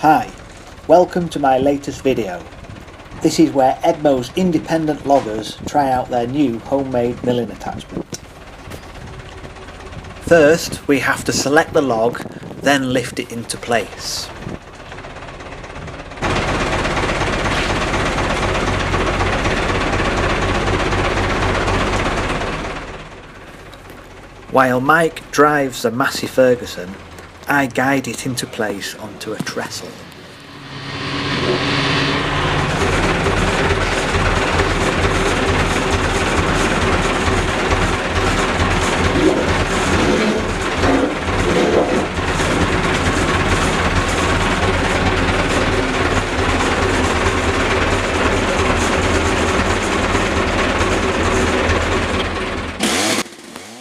Hi, welcome to my latest video. This is where Edmo's independent loggers try out their new homemade milling attachment. First we have to select the log, then lift it into place. While Mike drives the Massey Ferguson, I guide it into place onto a trestle.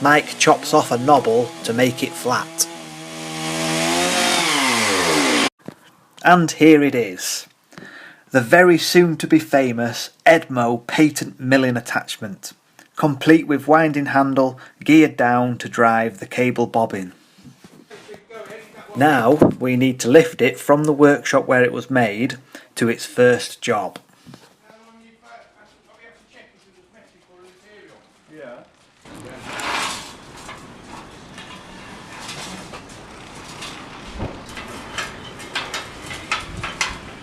Mike chops off a knobble to make it flat. And here it is. The very soon to be famous Edmo patent milling attachment, complete with winding handle geared down to drive the cable bobbin. Now we need to lift it from the workshop where it was made to its first job.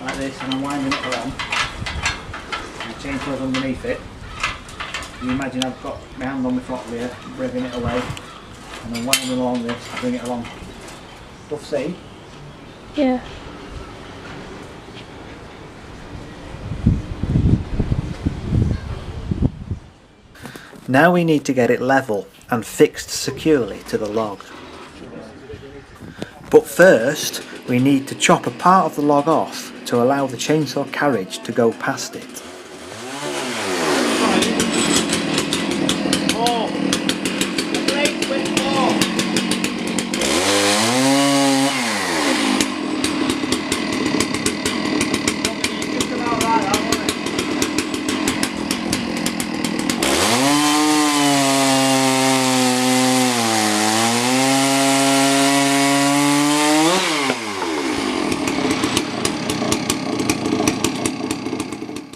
Like this, and I'm winding it around. The chainsaw's underneath it. You imagine I've got my hand on my throttle here, revving it away, and I'm winding along this to bring it along. Tough see? Yeah. Now we need to get it level and fixed securely to the log. But first, we need to chop a part of the log off to allow the chainsaw carriage to go past it.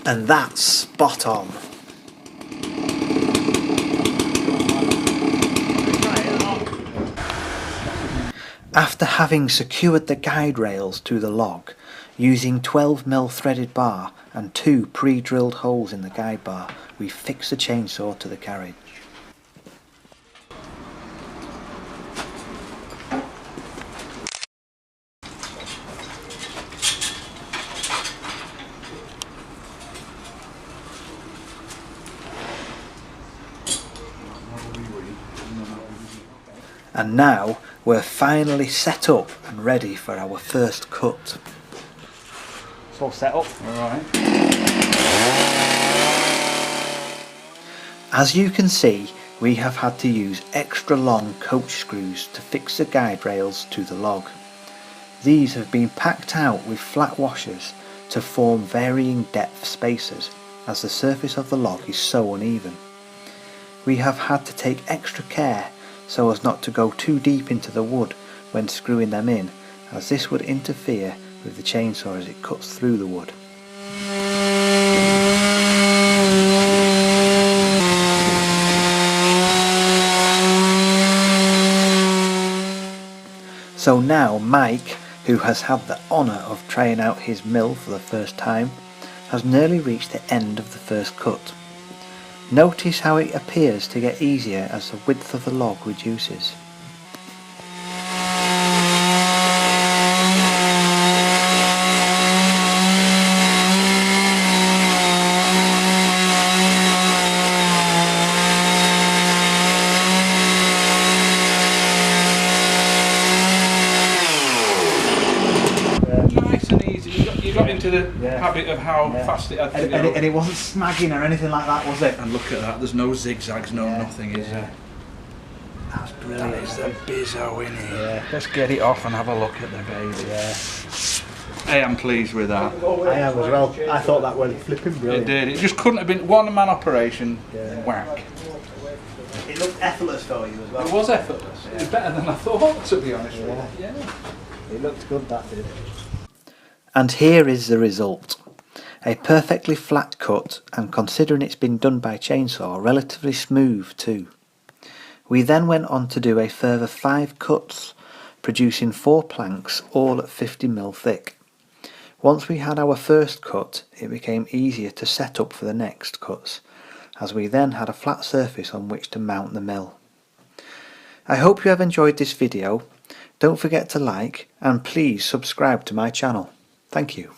And that's spot on. After having secured the guide rails to the log, using 12mm threaded bar and 2 pre-drilled holes in the guide bar, we fix the chainsaw to the carriage. And now we're finally set up and ready for our first cut. It's all set up. Alright. As you can see, we have had to use extra long coach screws to fix the guide rails to the log. These have been packed out with flat washers to form varying depth spacers, as the surface of the log is so uneven. We have had to take extra care so as not to go too deep into the wood when screwing them in, as this would interfere with the chainsaw as it cuts through the wood. So now Mike, who has had the honour of trying out his mill for the first time, has nearly reached the end of the first cut. Notice how it appears to get easier as the width of the log reduces. Nice and easy. You got into the habit of how fast it had to go. And it wasn't snagging or anything like that, was it? And look at that, there's no zigzags, nothing, is there? That's brilliant. That is the bizzo in here. Yeah. Let's get it off and have a look at the baby. Yeah. Hey, I'm pleased with that. I am as well. I thought that went flipping brilliant. It did. It just couldn't have been one-man operation. Yeah. Whack. It looked effortless for you as well. It was effortless. It was better than I thought, to be honest with you. Yeah. It looked good, that did. And here is the result. A perfectly flat cut, and considering it's been done by chainsaw, relatively smooth too. We then went on to do a further 5 cuts, producing 4 planks, all at 50mm thick. Once we had our first cut, it became easier to set up for the next cuts, as we then had a flat surface on which to mount the mill. I hope you have enjoyed this video. Don't forget to like and please subscribe to my channel. Thank you.